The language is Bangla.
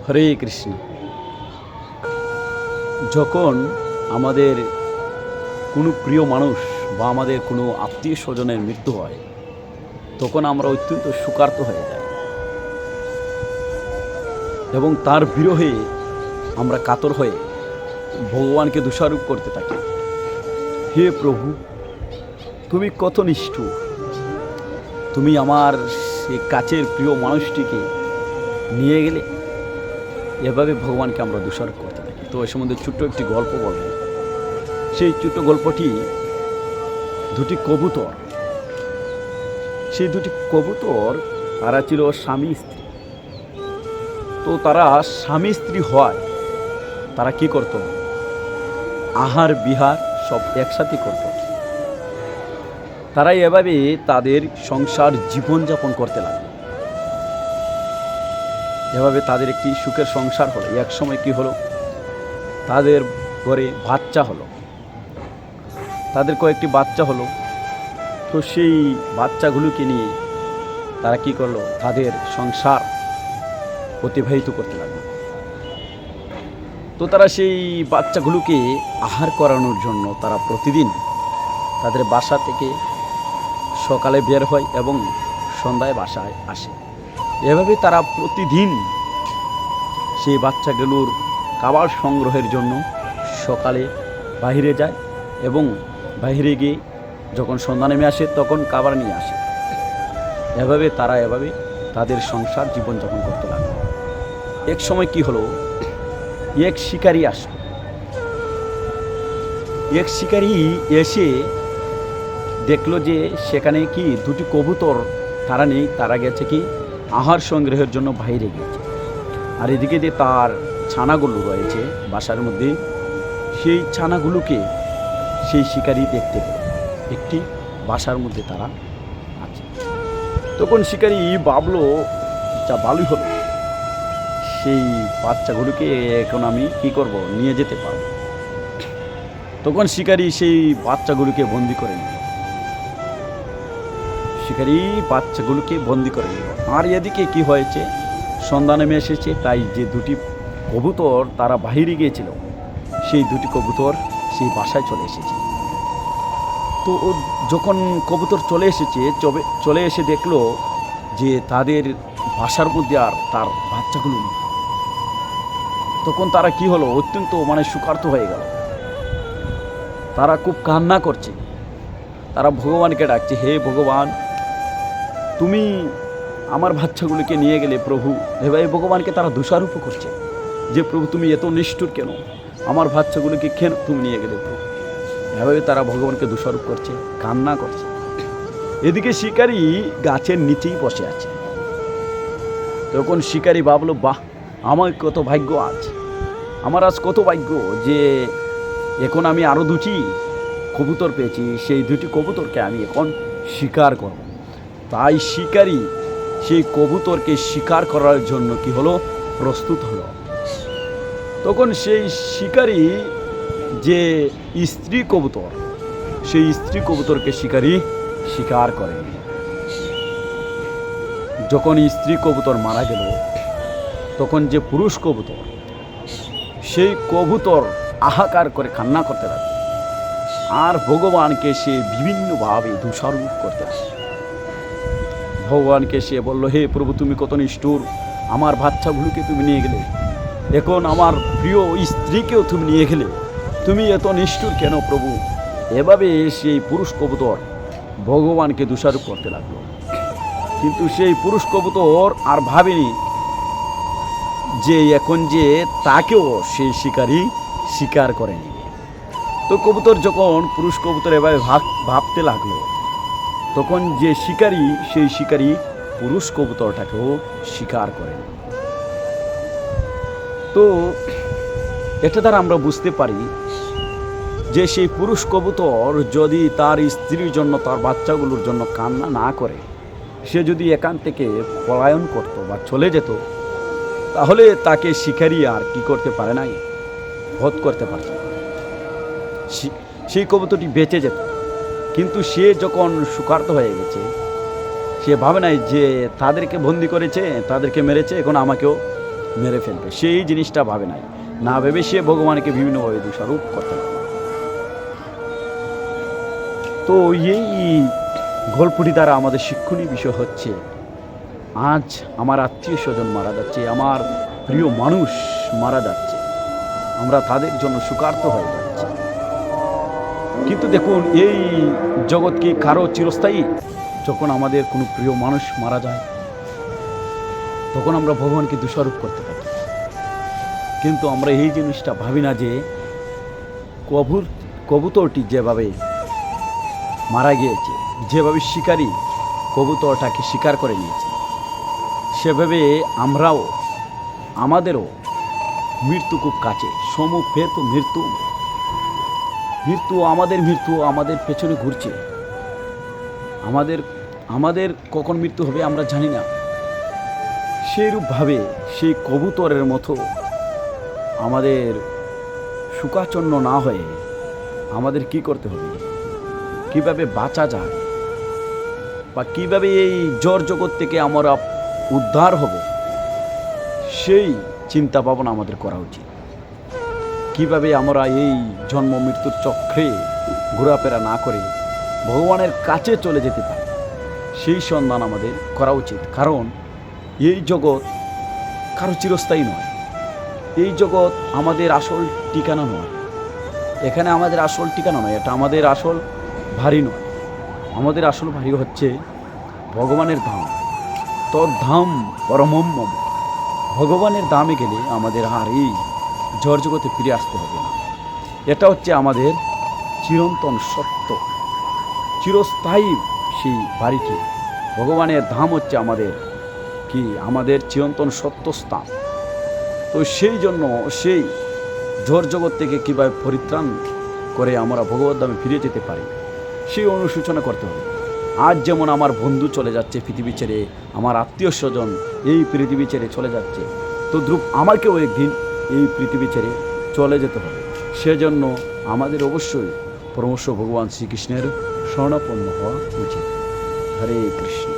হরে কৃষ্ণ। যখন আমাদের কোনো প্রিয় মানুষ বা আমাদের কোনো আত্মীয় স্বজনের মৃত্যু হয়, তখন আমরা অত্যন্ত শোকার্ত হয়ে যাই এবং তার বিরহে আমরা কাতর হয়ে ভগবানকে দোষারোপ করতে থাকি। হে প্রভু, তুমি কত নিষ্ঠুর, তুমি আমার সে কাছের প্রিয় মানুষটিকে নিয়ে গেলে। এভাবে ভগবানকে আমরা দোষারোপ করতে থাকি। তো এর সম্বন্ধে ছোট্ট একটি গল্প বলব। সেই ছোট্ট গল্পটি দুটি কবুতর, সেই দুটি কবুতর তারা ছিল স্বামী স্ত্রী। তো তারা স্বামী স্ত্রী হয়, তারা কি করত? আহার বিহার সব একসাথে করত। তারা এভাবে তাদের সংসার জীবনযাপন করতে লাগলো। এভাবে তাদের একটি সুখের সংসার হলো। এক সময় কি হলো, তাদের ঘরে বাচ্চা হলো, তাদের কয়েকটি বাচ্চা হলো। তো সেই বাচ্চাগুলোকে নিয়ে তারা কি করলো, তাদের সংসার অতিবাহিত করতে লাগলো। তো তারা সেই বাচ্চাগুলোকে আহার করানোর জন্য তারা প্রতিদিন তাদের বাসা থেকে সকালে বের হয় এবং সন্ধ্যায় বাসায় আসে। এভাবে তারা প্রতিদিন সেই বাচ্চাগুলোর খাবার সংগ্রহের জন্য সকালে বাইরে যায় এবং বাইরে গিয়ে যখন সন্ধ্যা নেমে আসে তখন খাবার নিয়ে আসে। এভাবে তারা তাদের সংসার জীবনযাপন করতে লাগলো। এক সময় কি হলো, এক শিকারী আসলো। এক শিকারী এসে দেখলো যে সেখানে কি দুটি কবুতর তারা নেই, তারা গেছে কি আহার সংগ্রহের জন্য বাইরে গিয়েছে। আর এদিকে যে তার ছানাগুলো রয়েছে বাসার মধ্যে, সেই ছানাগুলোকে সেই শিকারী দেখতে পেল একটি বাসার মধ্যে তারা আছে। তখন শিকারী ভাবলো, যা ভালোই হলো, সেই বাচ্চাগুলোকে এখন আমি কি করব, নিয়ে যেতে পারব। তখন শিকারী সেই বাচ্চাগুলোকে বন্দি করে নিল। শিকারী বাচ্চাগুলোকে বন্দি করে নিল। আর এদিকে কি হয়েছে, সন্ধ্যা নেমে এসেছে, তাই যে দুটি কবুতর তারা বাহিরে গিয়েছিল, সেই দুটি কবুতর সেই বাসায় চলে এসেছে। তো যখন কবুতর চলে এসে দেখলো যে তাদের বাসার মধ্যে আর তার বাচ্চাগুলো নেই। তখন তারা কি হলো, অত্যন্ত শোকার্ত হয়ে গেল। তারা খুব কান্না করছে, তারা ভগবানকে ডাকছে, হে ভগবান, তুমি আমার বাচ্চাগুলিকে নিয়ে গেলে প্রভু। এভাবে ভগবানকে তারা দোষারোপ করছে যে প্রভু তুমি এত নিষ্ঠুর কেন, আমার বাচ্চাগুলিকে কেন তুমি নিয়ে গেলে প্রভু। এভাবে তারা ভগবানকে দোষারোপ করছে, কান্না করছে। এদিকে শিকারী গাছের নিচেই বসে আছে। তখন শিকারী ভাবলো, বাহ, আমার কত ভাগ্য আজ, আমার আজ কত ভাগ্য যে এখন আমি আরও দুটি কবুতর পেয়েছি, সেই দুটি কবুতরকে আমি এখন শিকার করব। তাই শিকারী সেই কবুতরকে শিকার করার জন্য কি হলো, প্রস্তুত হলো। তখন সেই শিকারী যে স্ত্রী কবুতর, সেই স্ত্রী কবুতরকে শিকারী শিকার করে। যখন স্ত্রী কবুতর মারা গেল, তখন যে পুরুষ কবুতর, সেই কবুতর হাহাকার করে কান্না করতে লাগে আর ভগবানকে সে বিভিন্নভাবে দোষারোপ করতে লাগে। ভগবানকে সে বলল, হে প্রভু, তুমি কত নিষ্ঠুর, আমার বাচ্চাগুলোকে তুমি নিয়ে গেলে, এখন আমার প্রিয় স্ত্রীকেও তুমি নিয়ে গেলে, তুমি এত নিষ্ঠুর কেন প্রভু। এভাবে সেই পুরুষ কবুতর ভগবানকে দোষারোপ করতে লাগলো। কিন্তু সেই পুরুষ কবুতর আর ভাবেনি যে এখন যে তাকেও সেই শিকারী শিকার করে নেবে। তো কবুতর যখন পুরুষ কবুতর এভাবে ভাবতে লাগলো, তখন যে শিকারী, সেই শিকারী পুরুষ কবুতরটাকেও শিকার করে। তো এটা দ্বারা আমরা বুঝতে পারি যে সেই পুরুষ কবুতর যদি তার স্ত্রীর জন্য, তার বাচ্চাগুলোর জন্য কান্না না করে, সে যদি এখান থেকে পলায়ন করত বা চলে যেত, তাহলে তাকে শিকারী আর কি করতে পারে নাই, বধ করতে পারত। সেই কবুতরটি বেঁচে যেত। কিন্তু সে যখন শোকার্ত হয়ে গেছে, সে ভাবে নাই যে তাদেরকে বন্দি করেছে, তাদেরকে মেরেছে, এখন আমাকেও মেরে ফেলবে, সেই জিনিসটা ভাবে নাই, না ভেবে সে ভগবানকে বিভিন্নভাবে দোষারোপ করতে লাগে। তো এই গল্পটি দ্বারা আমাদের শিক্ষণীয় বিষয় হচ্ছে, আজ আমার আত্মীয় স্বজন মারা যাচ্ছে, আমার প্রিয় মানুষ মারা যাচ্ছে, আমরা তাদের জন্য শোকার্ত হয়ে যাচ্ছি। কিন্তু দেখুন, এই জগৎ কি কারো চিরস্থায়ী? যখন আমাদের কোনো প্রিয় মানুষ মারা যায় তখন আমরা ভগবানকে দোষারোপ করতে থাকি, কিন্তু আমরা এই জিনিসটা ভাবি না যে কবুতরটি যেভাবে মারা গিয়েছে, যেভাবে শিকারী কবুতরটাকে শিকার করে নিয়েছে, সেভাবে আমাদেরও মৃত্যু খুব কাছে, সমুখে তো মৃত্যু আমাদের পেছনে ঘুরছে। আমাদের কখন মৃত্যু হবে আমরা জানি না। সেইরূপভাবে সেই কবুতরের মতো আমাদের শোকাচ্ছন্ন না হয়ে আমাদের কি করতে হবে, কিভাবে বাঁচা যায়, বা কিভাবে এই জড় জগৎ থেকে আমরা উদ্ধার হব, সেই চিন্তা ভাবনা আমাদের করা উচিত। কিভাবে আমরা এই জন্ম মৃত্যুর চক্রে ঘোরাফেরা না করে ভগবানের কাছে চলে যেতে পারি, সেই সন্ধান আমাদের করা উচিত। কারণ এই জগৎ কারো চিরস্থায়ী নয়, এই জগৎ আমাদের আসল ঠিকানা নয়, এখানে আমাদের আসল ঠিকানা নয়, এটা আমাদের আসল ভারী নয়। আমাদের আসল ভারী হচ্ছে ভগবানের ধাম, তোর ধাম পরমম মম। ভগবানের ধামে গেলে আমাদের আর এই জড় জগতে ফিরে আসতে হবে না। এটা হচ্ছে আমাদের চিরন্তন সত্য, চিরস্থায়ী সেই বাড়িটি। ভগবানের ধাম হচ্ছে আমাদের চিরন্তন সত্য স্থান। তো সেই জন্য সেই জড় জগৎ থেকে কীভাবে পরিত্রাণ করে আমরা ভগবত ধামে ফিরে যেতে পারি, সেই অনুশোচনা করতে হবে। আজ যেমন আমার বন্ধু চলে যাচ্ছে পৃথিবী ছেড়ে, আমার আত্মীয় স্বজন এই পৃথিবী ছেড়ে চলে যাচ্ছে, তদ্রূপ আমাকেও একদিন এই পৃথিবী ছেড়ে চলে যেতে হবে। সেজন্য আমাদের অবশ্যই পরমেশ্বর ভগবান শ্রীকৃষ্ণের শরণাপন্ন হওয়া উচিত। হরে কৃষ্ণ।